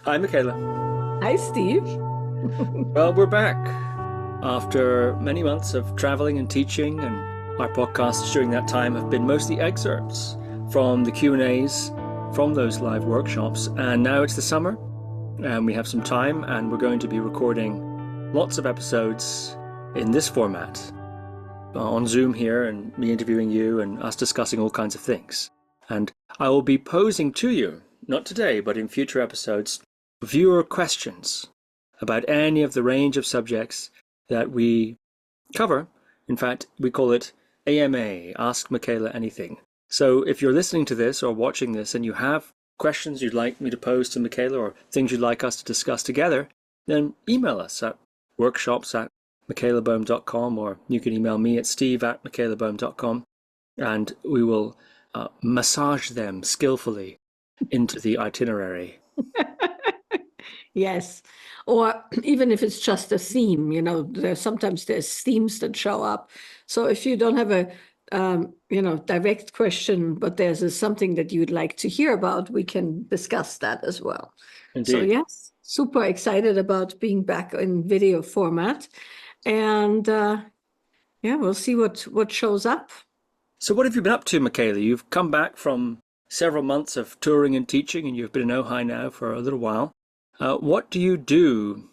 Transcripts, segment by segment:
Hi, Michaela. Hi, Steve. Well, we're back after many months of traveling and teaching, and our podcasts during that time have been mostly excerpts from the Q&As from those live workshops. And now it's the summer, and we have some time, and we're going to be recording lots of episodes in this format on Zoom here, and me interviewing you and us discussing all kinds of things. And I will be posing to you, not today, but in future episodes, viewer questions about any of the range of subjects that we cover. In fact, we call it AMA, Ask Michaela Anything. So if you're listening to this or watching this and you have questions you'd like me to pose to Michaela or things you'd like us to discuss together, then email us at workshops@michaelabohm.com, or you can email me at steve@michaelabohm.com, and we will massage them skillfully into the itinerary. Yes. Or even if it's just a theme, sometimes there's themes that show up. So if you don't have a direct question, but there's something that you'd like to hear about, we can discuss that as well. So Indeed. yes, super excited about being back in video format. And we'll see what shows up. So what have you been up to, Michaela? You've come back from several months of touring and teaching, and you've been in Ojai now for a little while. What do you do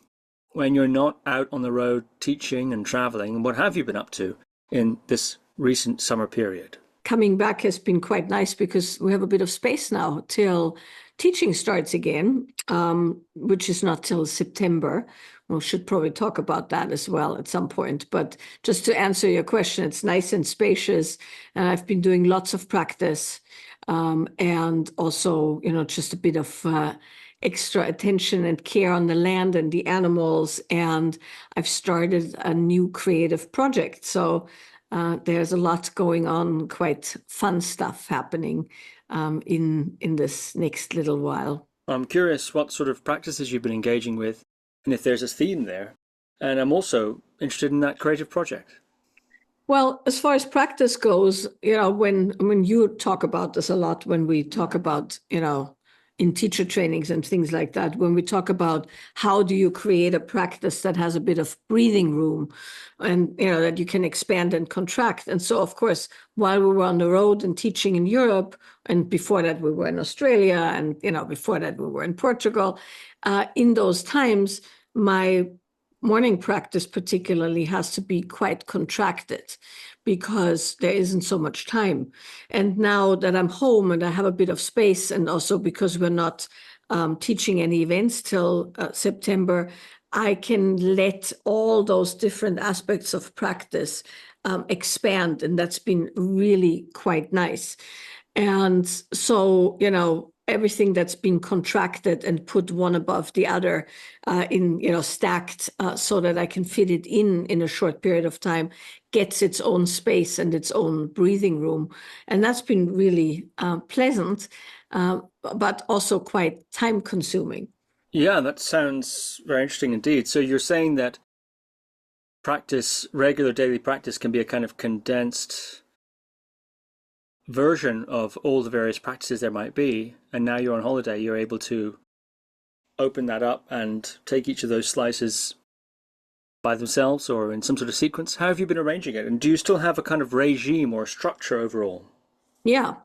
when you're not out on the road teaching and traveling? And what have you been up to in this recent summer period? Coming back has been quite nice because we have a bit of space now till teaching starts again, which is not till September. We should probably talk about that as well at some point. But just to answer your question, it's nice and spacious, and I've been doing lots of practice, and also, just a bit of extra attention and care on the land and the animals. And I've started a new creative project. So there's a lot going on, quite fun stuff happening in this next little while. I'm curious what sort of practices you've been engaging with, and if there's a theme there. And I'm also interested in that creative project. Well, as far as practice goes, when you talk about this a lot, when we talk about, in teacher trainings and things like that, when we talk about how do you create a practice that has a bit of breathing room and, that you can expand and contract. And so, of course, while we were on the road and teaching in Europe, and before that we were in Australia, and, before that we were in Portugal, in those times, my morning practice particularly has to be quite contracted because there isn't so much time. And now that I'm home and I have a bit of space, and also because we're not teaching any events till September, I can let all those different aspects of practice expand. And that's been really quite nice. And so, everything that's been contracted and put one above the other stacked so that I can fit it in a short period of time, gets its own space and its own breathing room. And that's been really pleasant, but also quite time consuming. Yeah, that sounds very interesting indeed. So you're saying that regular daily practice can be a kind of condensed version of all the various practices there might be, and now you're on holiday, you're able to open that up and take each of those slices by themselves or in some sort of sequence. How have you been arranging it, and do you still have a kind of regime or structure overall? Yeah.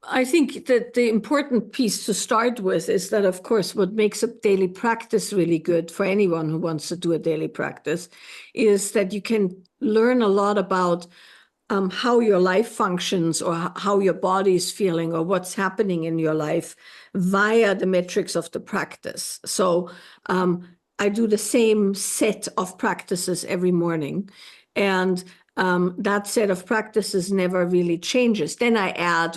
I think that the important piece to start with is that, of course, what makes a daily practice really good for anyone who wants to do a daily practice is that you can learn a lot about how your life functions, or how your body is feeling, or what's happening in your life via the metrics of the practice. So I do the same set of practices every morning, and that set of practices never really changes. Then I add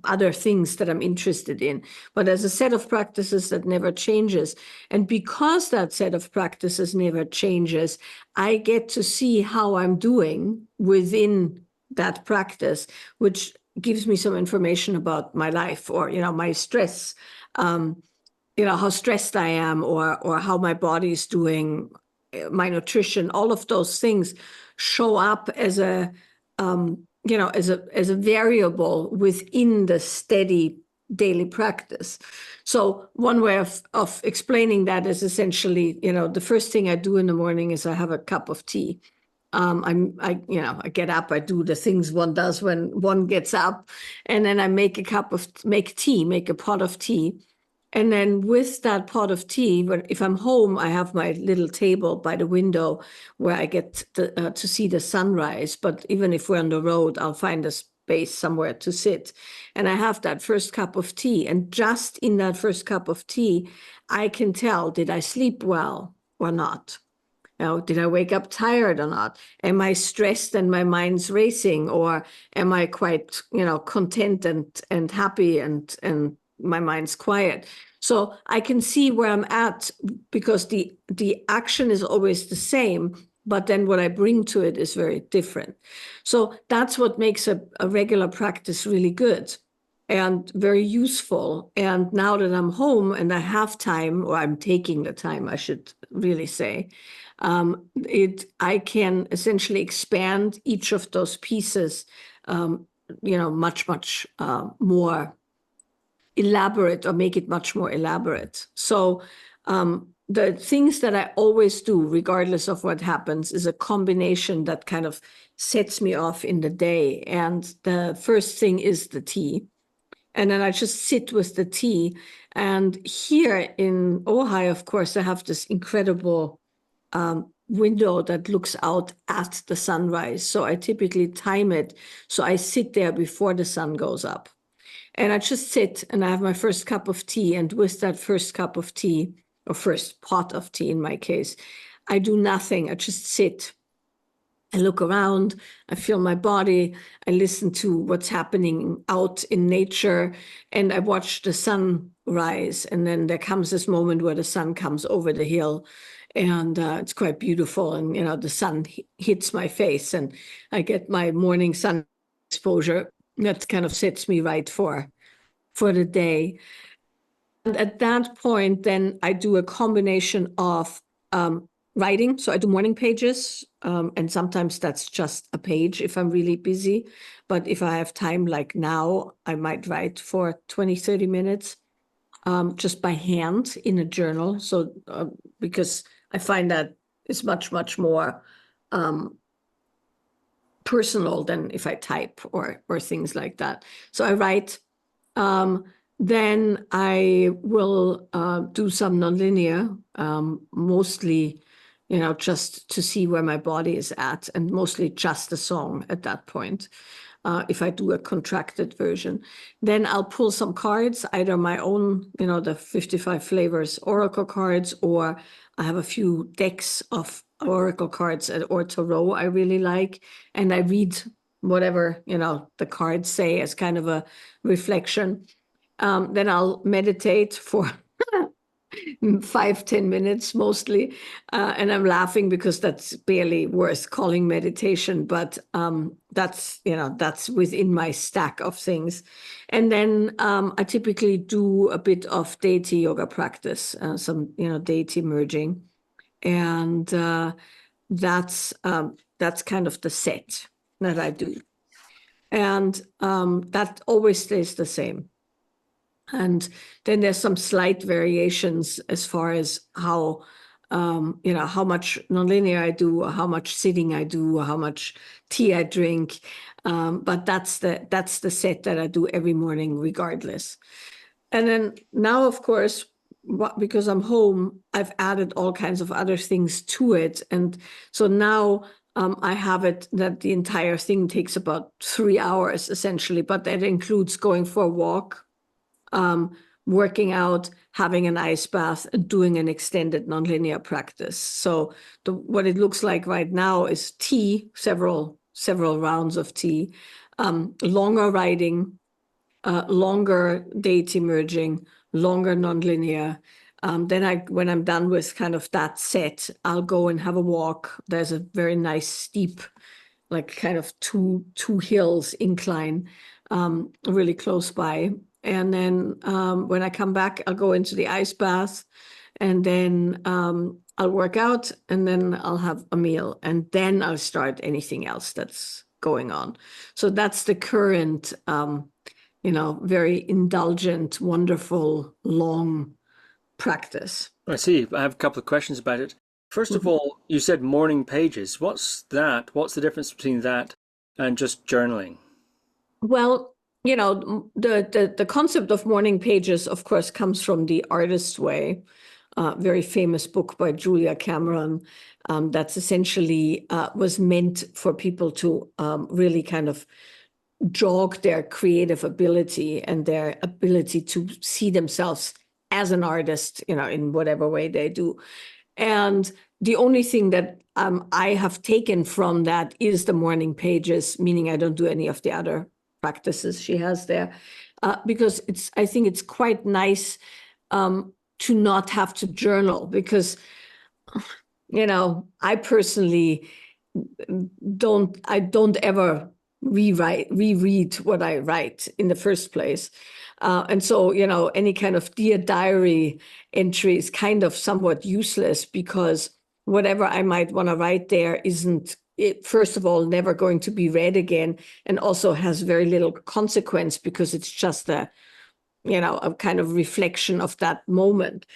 other things that I'm interested in, but as a set of practices that never changes. And because that set of practices never changes, I get to see how I'm doing within that practice, which gives me some information about my life, or, my stress, how stressed I am, or how my body is doing, my nutrition. All of those things show up as a variable within the steady daily practice. So one way of explaining that is essentially, the first thing I do in the morning is I have a cup of tea. I get up, I do the things one does when one gets up, and then I make a pot of tea. And then with that pot of tea, if I'm home, I have my little table by the window where I get to see the sunrise. But even if we're on the road, I'll find a space somewhere to sit. And I have that first cup of tea. And just in that first cup of tea, I can tell, did I sleep well or not? Did I wake up tired or not? Am I stressed and my mind's racing, or am I quite, content and happy and my mind's quiet? So I can see where I'm at, because the action is always the same, but then what I bring to it is very different. So that's what makes a regular practice really good and very useful. And now that I'm home and I have time, or I'm taking the time, I should really say, I can essentially expand each of those pieces, much, much more elaborate, or make it much more elaborate. So the things that I always do, regardless of what happens, is a combination that kind of sets me off in the day. And the first thing is the tea. And then I just sit with the tea. And here in Ohio, of course, I have this incredible window that looks out at the sunrise. So I typically time it. So I sit there before the sun goes up. And I just sit and I have my first cup of tea. And with that first cup of tea, or first pot of tea in my case, I do nothing. I just sit. I look around, I feel my body, I listen to what's happening out in nature, and I watch the sun rise. And then there comes this moment where the sun comes over the hill, and it's quite beautiful. And, the sun hits my face, and I get my morning sun exposure. That kind of sets me right for the day. And at that point, then I do a combination of writing. So I do morning pages, and sometimes that's just a page if I'm really busy. But if I have time, like now, I might write for 20, 30 minutes just by hand in a journal. So because I find that it's much, much more personal than if I type or things like that. So I write. Then I will do some nonlinear, mostly, just to see where my body is at, and mostly just a song at that point, if I do a contracted version. Then I'll pull some cards, either my own, the 55 flavors oracle cards, or I have a few decks of oracle cards or tarot I really like, and I read whatever, the cards say as kind of a reflection. Then I'll meditate for 5-10 minutes mostly. And I'm laughing because that's barely worth calling meditation, but that's within my stack of things. And then I typically do a bit of deity yoga practice, some, deity merging. And that's kind of the set that I do. And that always stays the same. And then there's some slight variations as far as how, how much nonlinear I do, or how much sitting I do, or how much tea I drink. But that's the set that I do every morning, regardless. And then now, of course, because I'm home, I've added all kinds of other things to it. And so now I have it that the entire thing takes about 3 hours, essentially, but that includes going for a walk, working out, having an ice bath, and doing an extended nonlinear practice. So what it looks like right now is tea, several rounds of tea, longer writing, longer deity merging, longer nonlinear. Then when I'm done with kind of that set, I'll go and have a walk. There's a very nice steep, like kind of two hills incline, really close by. And then when I come back, I'll go into the ice bath, and then I'll work out, and then I'll have a meal, and then I'll start anything else that's going on. So that's the current very indulgent, wonderful, long practice. I see. I have a couple of questions about it. First of all, you said morning pages. What's that? What's the difference between that and just journaling? Well, the concept of morning pages, of course, comes from The Artist's Way, very famous book by Julia Cameron. That's essentially was meant for people to really kind of jog their creative ability and their ability to see themselves as an artist, in whatever way they do. And the only thing that I have taken from that is the morning pages, meaning I don't do any of the other practices she has there, because I think it's quite nice to not have to journal, because I personally don't ever reread what I write in the first place. And so, any kind of Dear Diary entry is kind of somewhat useless, because whatever I might want to write there isn't, first of all, never going to be read again, and also has very little consequence, because it's just a kind of reflection of that moment.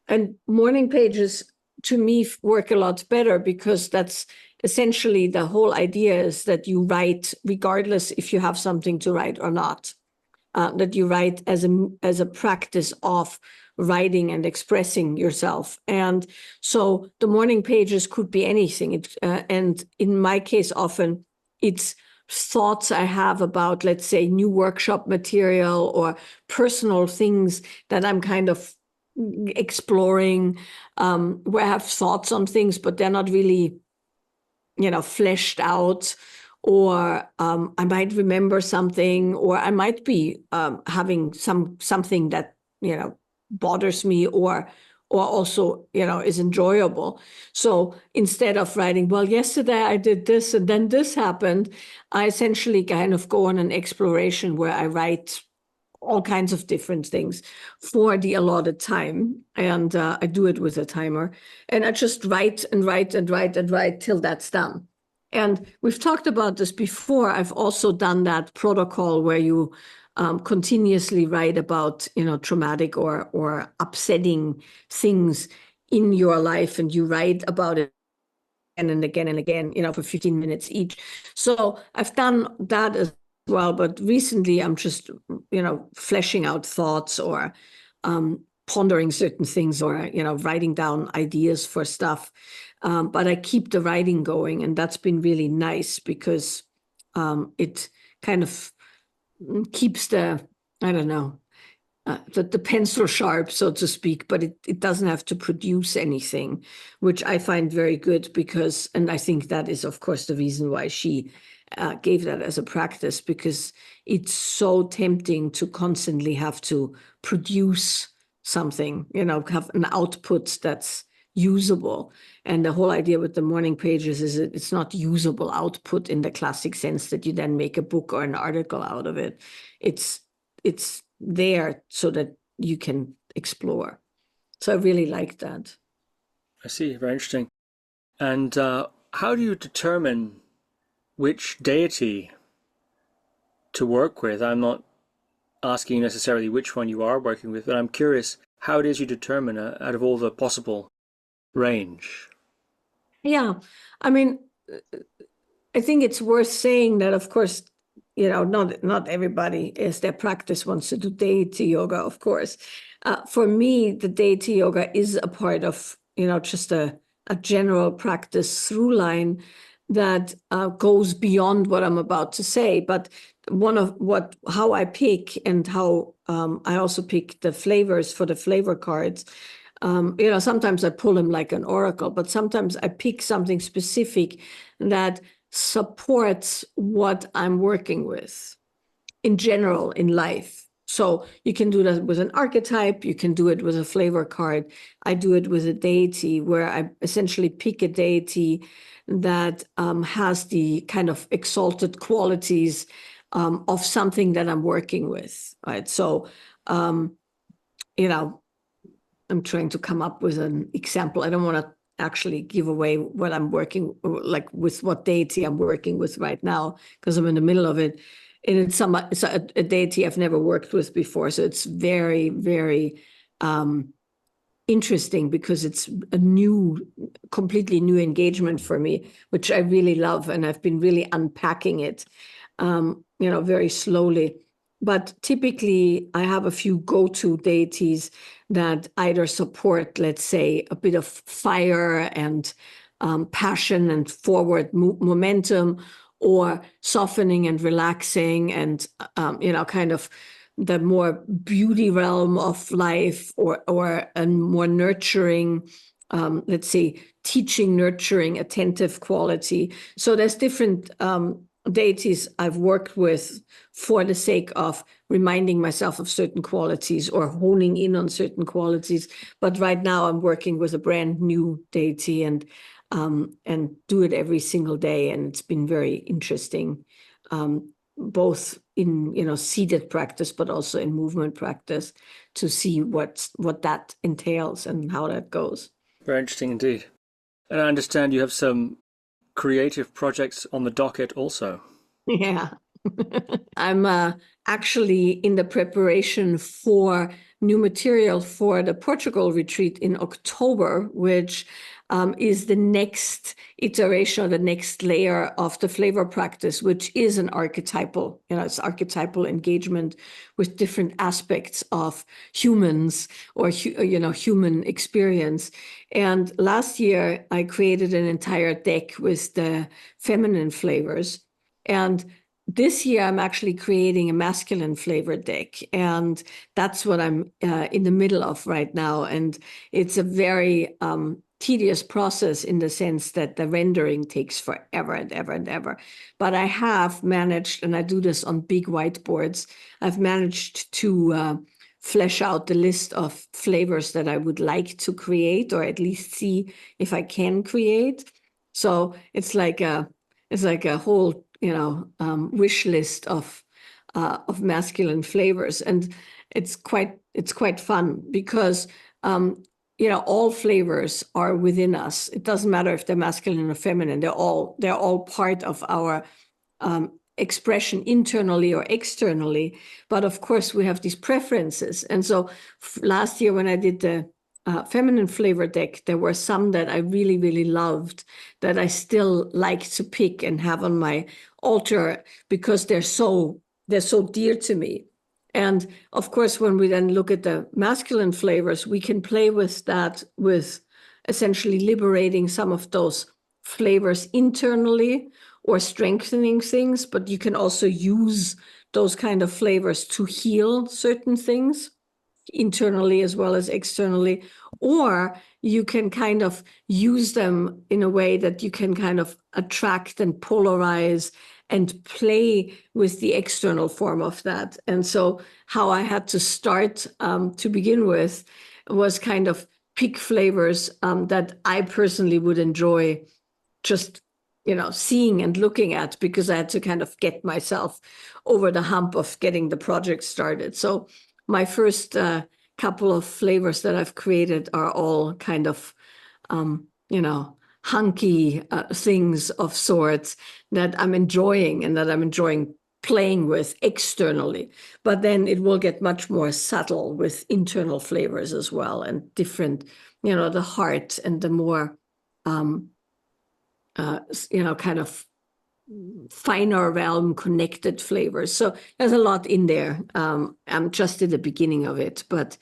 And morning pages, to me, work a lot better, because that's essentially the whole idea, is that you write regardless if you have something to write or not, that you write as a practice of writing and expressing yourself. And so the morning pages could be anything. And in my case, often it's thoughts I have about, let's say, new workshop material or personal things that I'm kind of exploring, where I have thoughts on things, but they're not really, fleshed out. Or I might remember something, or I might be having something that bothers me, or also is enjoyable. So instead of writing, well, yesterday I did this and then this happened, I essentially kind of go on an exploration where I write all kinds of different things for the allotted time, and I do it with a timer, and I just write and write and write and write till that's done. And we've talked about this before. I've also done that protocol where you continuously write about, traumatic or upsetting things in your life, and you write about it again and again and again, for 15 minutes each. So I've done that as well, but recently I'm just, fleshing out thoughts, or pondering certain things, or, writing down ideas for stuff. But I keep the writing going, and that's been really nice, because it kind of keeps I don't know, the pencil sharp, so to speak, but it doesn't have to produce anything, which I find very good, because, and I think that is, of course, the reason why she gave that as a practice, because it's so tempting to constantly have to produce something, have an output that's usable. And the whole idea with the morning pages is it's not usable output in the classic sense that you then make a book or an article out of it. It's there so that you can explore. So I really like that. I see. Very interesting. And how do you determine which deity to work with? I'm not asking necessarily which one you are working with, but I'm curious how it is you determine out of all the possible range. Yeah, I mean, I think it's worth saying that, of course, not everybody is their practice wants to do deity yoga, of course. For me, the deity yoga is a part of, just a general practice through line that goes beyond what I'm about to say. But how I pick, and how I also pick the flavors for the flavor cards. Sometimes I pull them like an oracle, but sometimes I pick something specific that supports what I'm working with in general in life. So you can do that with an archetype, you can do it with a flavor card. I do it with a deity, where I essentially pick a deity that has the kind of exalted qualities of something that I'm working with, right? So, I'm trying to come up with an example. I don't want to actually give away what I'm working, like with what deity I'm working with right now, because I'm in the middle of it. and it's a deity I've never worked with before, so it's very, very interesting because it's a completely new engagement for me, which I really love, and I've been really unpacking it, very slowly. But typically, I have a few go-to deities that either support, let's say, a bit of fire and passion and forward momentum, or softening and relaxing, and kind of the more beauty realm of life, or a more nurturing, let's say, teaching, nurturing, attentive quality. So there's different deities I've worked with for the sake of reminding myself of certain qualities or honing in on certain qualities. But right now I'm working with a brand new deity, and do it every single day, and it's been very interesting, both in seated practice, but also in movement practice, to see what that entails and how that goes. Very interesting indeed. And I understand you have some creative projects on the docket also. Yeah. I'm actually in the preparation for new material for the Portugal retreat in October, which is the next iteration or the next layer of the flavor practice, which is an archetypal, it's archetypal engagement with different aspects of humans, or human experience. And last year I created an entire deck with the feminine flavors. And this year, I'm actually creating a masculine flavor deck, and that's what I'm in the middle of right now. And it's a very tedious process in the sense that the rendering takes forever and ever and ever. But I have managed, and I do this on big whiteboards, I've managed to flesh out the list of flavors that I would like to create, or at least see if I can create. So it's like a whole wish list of masculine flavors, and it's quite fun because all flavors are within us. It doesn't matter if they're masculine or feminine. They're all part of our expression internally or externally. But of course, we have these preferences. And so last year when I did the feminine flavor deck, there were some that I really, really loved that I still like to pick and have on my altar because they're so dear to me. And of course, when we then look at the masculine flavors, we can play with that, with essentially liberating some of those flavors internally or strengthening things, but you can also use those kind of flavors to heal certain things internally as well as externally, or you can kind of use them in a way that you can kind of attract and polarize and play with the external form of that. And so how I had to start to begin with was kind of pick flavors that I personally would enjoy just seeing and looking at, because I had to kind of get myself over the hump of getting the project started. So my first couple of flavors that I've created are all kind of, hunky things of sorts that I'm enjoying and that I'm enjoying playing with externally. But then it will get much more subtle with internal flavors as well, and different, the heart and the more, kind of finer realm connected flavors. So there's a lot in there. I'm just at the beginning of it, but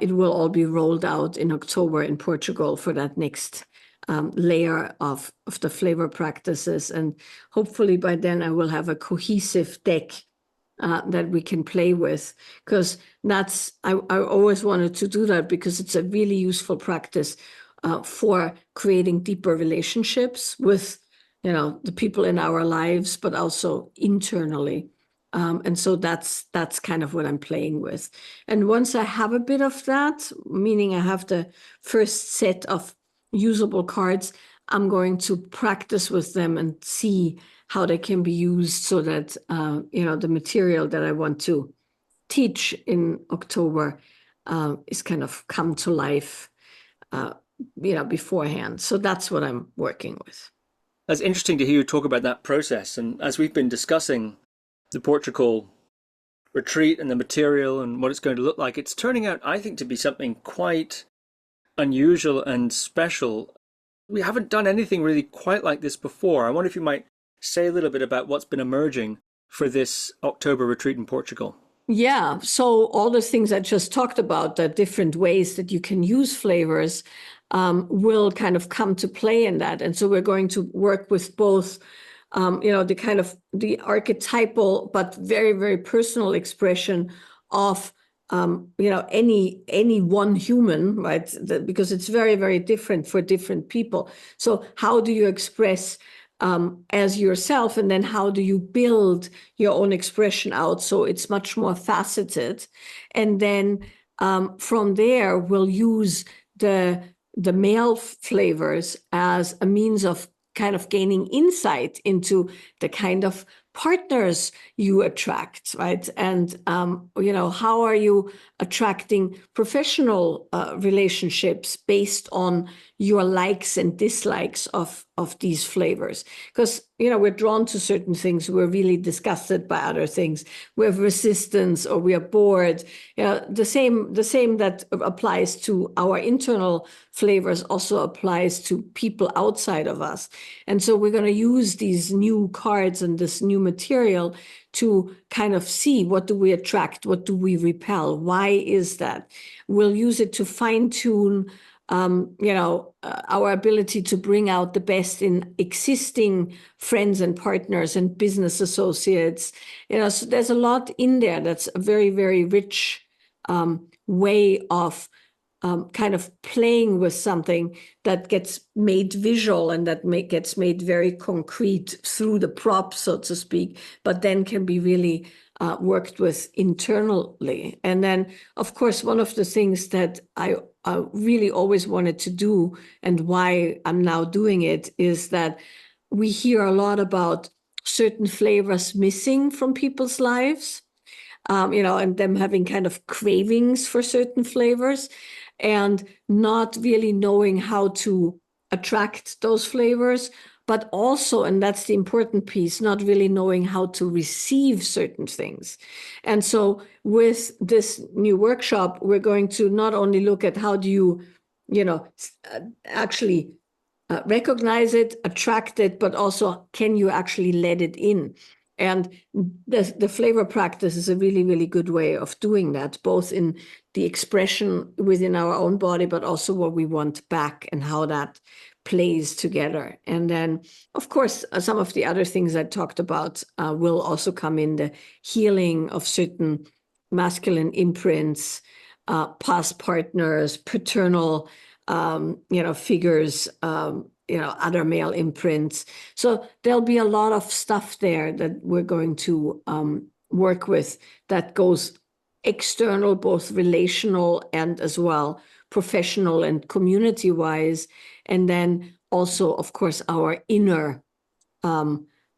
it will all be rolled out in October in Portugal for that next layer of the flavor practices. And hopefully by then I will have a cohesive deck that we can play with, because I always wanted to do that because it's a really useful practice for creating deeper relationships with the people in our lives, but also internally. And so that's kind of what I'm playing with. And once I have a bit of that, meaning I have the first set of usable cards, I'm going to practice with them and see how they can be used so that, the material that I want to teach in October is kind of come to life, beforehand. So that's what I'm working with. That's interesting to hear you talk about that process. And as we've been discussing the Portugal retreat and the material and what it's going to look like, it's turning out, I think, to be something quite unusual and special. We haven't done anything really quite like this before. I wonder if you might say a little bit about what's been emerging for this October retreat in Portugal. Yeah, so all the things I just talked about, the different ways that you can use flavors, will kind of come to play in that. And so we're going to work with both, the kind of the archetypal but very, very personal expression of, any one human, right? Because it's very, very different for different people. So how do you express as yourself, and then how do you build your own expression out so it's much more faceted? And then from there, we'll use the male flavors as a means of kind of gaining insight into the kind of partners you attract, right? And how are you attracting professional relationships based on your likes and dislikes of these flavors? Because we're drawn to certain things, we're really disgusted by other things, we have resistance, or we are bored. The same that applies to our internal flavors also applies to people outside of us. And so we're going to use these new cards and this new material to kind of see, what do we attract, what do we repel, why is that? We'll use it to fine tune our ability to bring out the best in existing friends and partners and business associates. So there's a lot in there that's a very, very rich way of kind of playing with something that gets made visual and that gets made very concrete through the prop, so to speak, but then can be really worked with internally. And then, of course, one of the things that I really always wanted to do, and why I'm now doing it, is that we hear a lot about certain flavors missing from people's lives, and them having kind of cravings for certain flavors and not really knowing how to attract those flavors, but also, and that's the important piece, not really knowing how to receive certain things. And so with this new workshop, we're going to not only look at how do you, actually recognize it, attract it, but also can you actually let it in? And the flavor practice is a really, really good way of doing that, both in the expression within our own body, but also what we want back and how that plays together. And then, of course, some of the other things I talked about will also come in: the healing of certain masculine imprints, past partners, paternal figures, other male imprints. So there'll be a lot of stuff there that we're going to work with that goes external, both relational and as well professional and community-wise. And then also, of course, our inner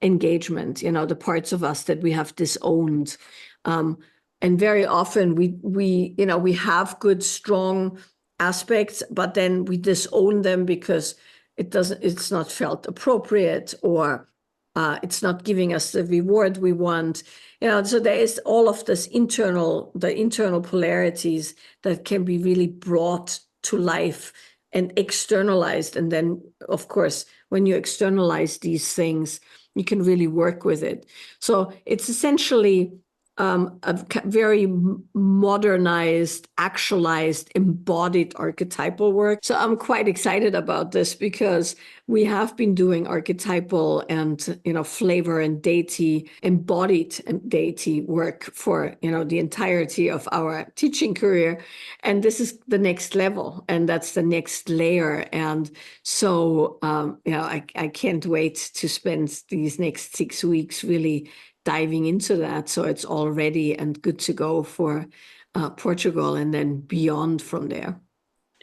engagement, the parts of us that we have disowned. And very often we have good, strong aspects, but then we disown them because it's not felt appropriate, or it's not giving us the reward we want. So there is all of this the internal polarities that can be really brought to life and externalized. And then, of course, when you externalize these things, you can really work with it. So it's essentially a very modernized, actualized, embodied archetypal work. So I'm quite excited about this because we have been doing archetypal and, flavor and deity, embodied and deity work for, the entirety of our teaching career. And this is the next level, and that's the next layer. And so, I can't wait to spend these next 6 weeks really diving into that, so it's all ready and good to go for Portugal and then beyond from there.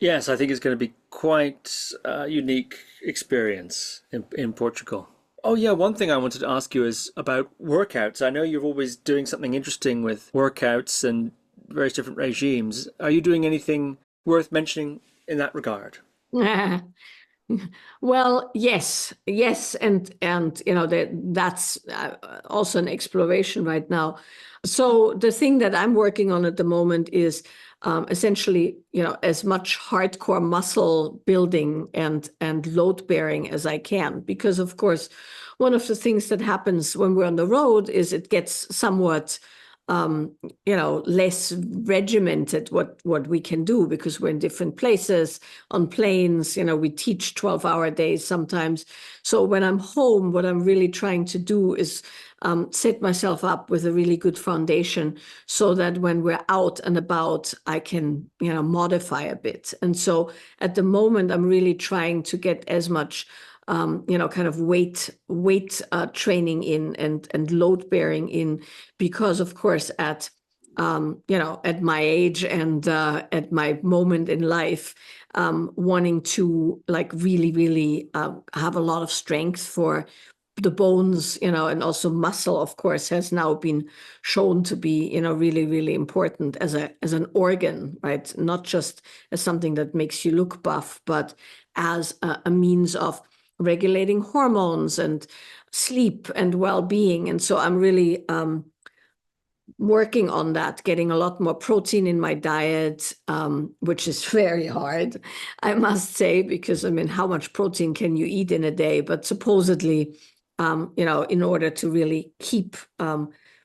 Yes, I think it's going to be quite a unique experience in Portugal. Oh, yeah, one thing I wanted to ask you is about workouts. I know you're always doing something interesting with workouts and various different regimes. Are you doing anything worth mentioning in that regard? Well, yes, and that's also an exploration right now. So the thing that I'm working on at the moment is essentially, as much hardcore muscle building and load bearing as I can, because of course, one of the things that happens when we're on the road is it gets somewhat less regimented what we can do because we're in different places on planes. We teach 12-hour days sometimes. So when I'm home, what I'm really trying to do is set myself up with a really good foundation so that when we're out and about, I can, modify a bit. And so at the moment, I'm really trying to get as much kind of weight training in and load bearing in, because of course at my age and at my moment in life, wanting to like really, really have a lot of strength for the bones, and also muscle, of course, has now been shown to be, really, really important as an organ, right? Not just as something that makes you look buff, but as a means of regulating hormones and sleep and well-being. And so I'm really working on that, getting a lot more protein in my diet, which is very hard, I must say, because how much protein can you eat in a day? But supposedly, in order to really keep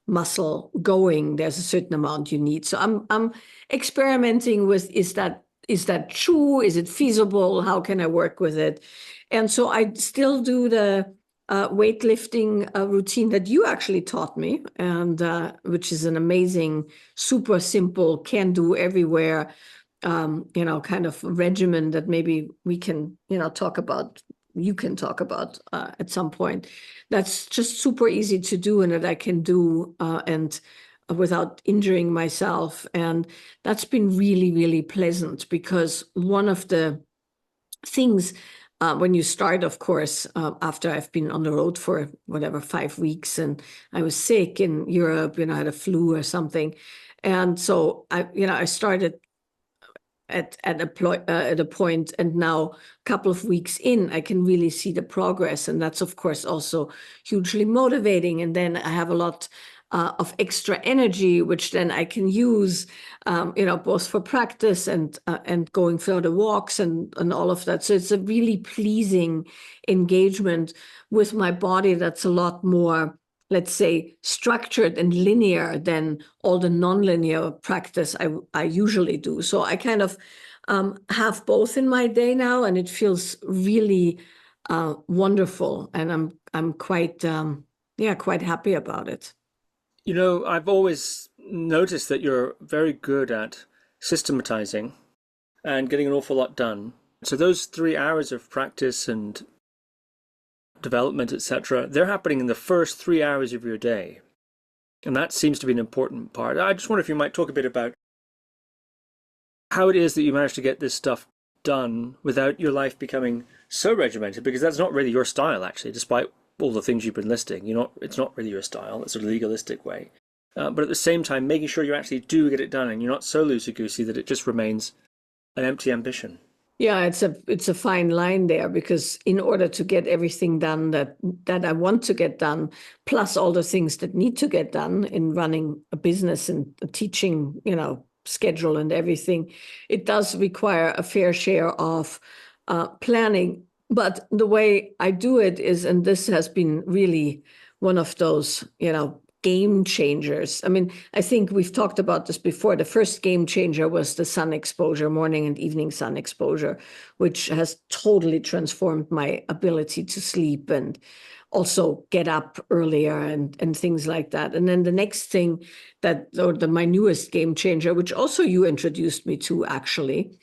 muscle going, there's a certain amount you need. So I'm experimenting with, is that true? Is it feasible? How can I work with it? And so I still do the weightlifting routine that you actually taught me, and which is an amazing, super simple, can do everywhere, kind of regimen that maybe we can, talk about. You can talk about at some point. That's just super easy to do, and that I can do and without injuring myself. And that's been really, really pleasant, because one of the things when you start, of course, after I've been on the road for whatever 5 weeks, and I was sick in Europe, I had a flu or something, and so I started at a point, and now a couple of weeks in, I can really see the progress, and that's of course also hugely motivating. And then I have a lot of extra energy, which then I can use, both for practice and going further walks and all of that. So it's a really pleasing engagement with my body that's a lot more, let's say, structured and linear than all the nonlinear practice I usually do. So I kind of have both in my day now, and it feels really wonderful, and I'm quite quite happy about it. I've always noticed that you're very good at systematizing and getting an awful lot done. So those 3 hours of practice and development, etc., they're happening in the first 3 hours of your day. And that seems to be an important part. I just wonder if you might talk a bit about how it is that you manage to get this stuff done without your life becoming so regimented, because that's not really your style, actually, despite all the things you've been listing. It's not really your style. It's a legalistic way. But at the same time, making sure you actually do get it done, and you're not so loosey-goosey that it just remains an empty ambition. Yeah, it's a fine line there, because in order to get everything done that I want to get done, plus all the things that need to get done in running a business and a teaching, schedule and everything, it does require a fair share of planning. But the way I do it is, and this has been really one of those, game changers. I think we've talked about this before. The first game changer was the sun exposure, morning and evening sun exposure, which has totally transformed my ability to sleep and also get up earlier and things like that. And then the next thing my newest game changer, which also you introduced me to actually,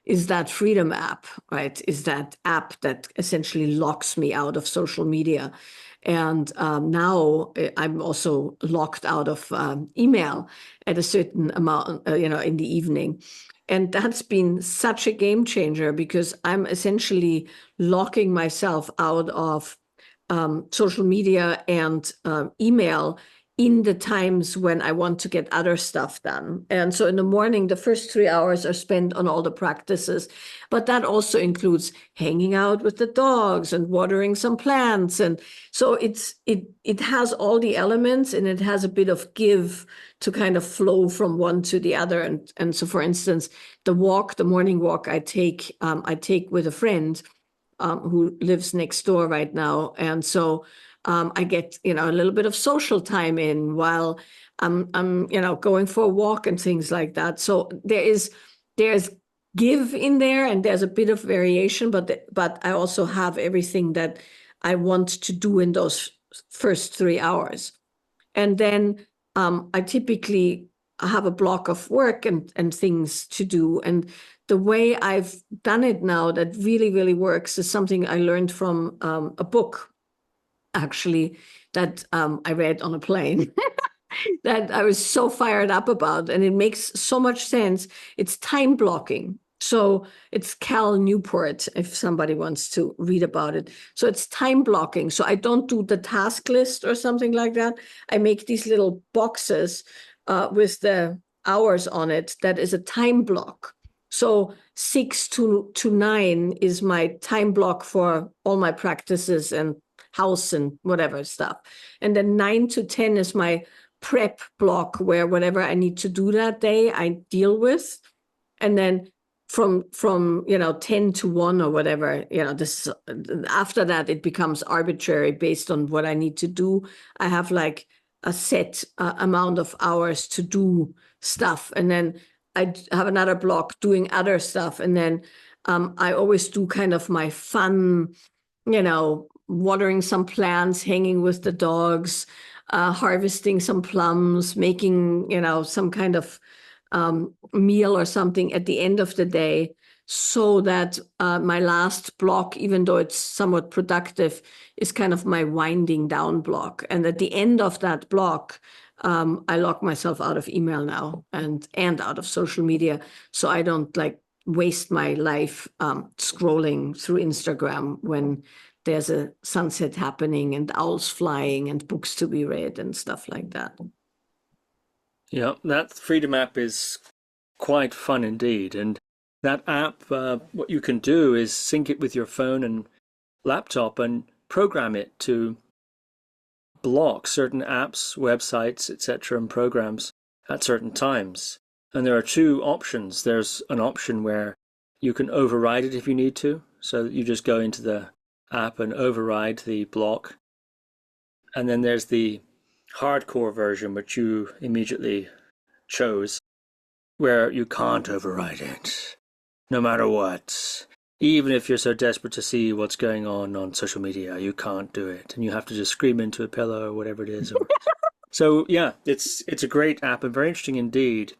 is that Freedom app, right? Is that app that essentially locks me out of social media. And now I'm also locked out of email at a certain amount, in the evening. And that's been such a game changer, because I'm essentially locking myself out of social media and email in the times when I want to get other stuff done. And so in the morning, the first 3 hours are spent on all the practices, but that also includes hanging out with the dogs and watering some plants. And so it has all the elements, and it has a bit of give to kind of flow from one to the other. And so, for instance, the morning walk I take with a friend who lives next door right now. And so I get, a little bit of social time in while I'm going for a walk and things like that. So there's give in there, and there's a bit of variation, but I also have everything that I want to do in those first 3 hours. And then I typically have a block of work and things to do. And the way I've done it now that really, really works is something I learned from a book, actually, that I read on a plane that I was so fired up about. And it makes so much sense. It's time blocking. So it's Cal Newport, if somebody wants to read about it. So it's time blocking. So I don't do the task list or something like that. I make these little boxes with the hours on it. That is a time block. So 6 to 9 is my time block for all my practices and house and whatever stuff. And then 9 to 10 is my prep block, where whatever I need to do that day, I deal with. And then from 10 to 1 or whatever, this after that, it becomes arbitrary based on what I need to do. I have like a set amount of hours to do stuff, and then I have another block doing other stuff. And then I always do kind of my fun, watering some plants, hanging with the dogs, harvesting some plums, making, some kind of meal or something at the end of the day, so that my last block, even though it's somewhat productive, is kind of my winding down block. And at the end of that block, I lock myself out of email now and out of social media, so I don't waste my life scrolling through Instagram when there's a sunset happening and owls flying and books to be read and stuff like that. Yeah, that Freedom app is quite fun indeed. And that app, what you can do is sync it with your phone and laptop and program it to block certain apps, websites, etc., and programs at certain times. And there are two options. There's an option where you can override it if you need to. So you just go into the app and override the block. And then there's the hardcore version, which you immediately chose, where you can't override it, no matter what. Even if you're so desperate to see what's going on social media, you can't do it, and you have to just scream into a pillow or whatever it is. So yeah, it's a great app and very interesting indeed.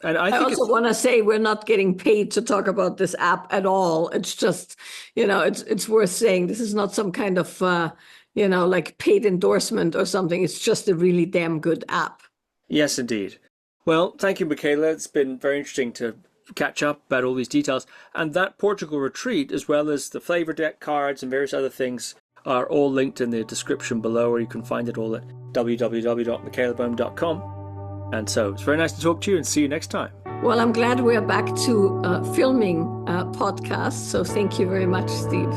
And I think also want to say we're not getting paid to talk about this app at all. It's just, it's worth saying this is not some kind of, like paid endorsement or something. It's just a really damn good app. Yes, indeed. Well, thank you, Michaela. It's been very interesting to catch up about all these details. And that Portugal retreat, as well as the flavour deck cards and various other things, are all linked in the description below, or you can find it all at www.michaelabohm.com. And so it's very nice to talk to you, and see you next time. Well, I'm glad we're back to filming podcasts. So thank you very much, Steve.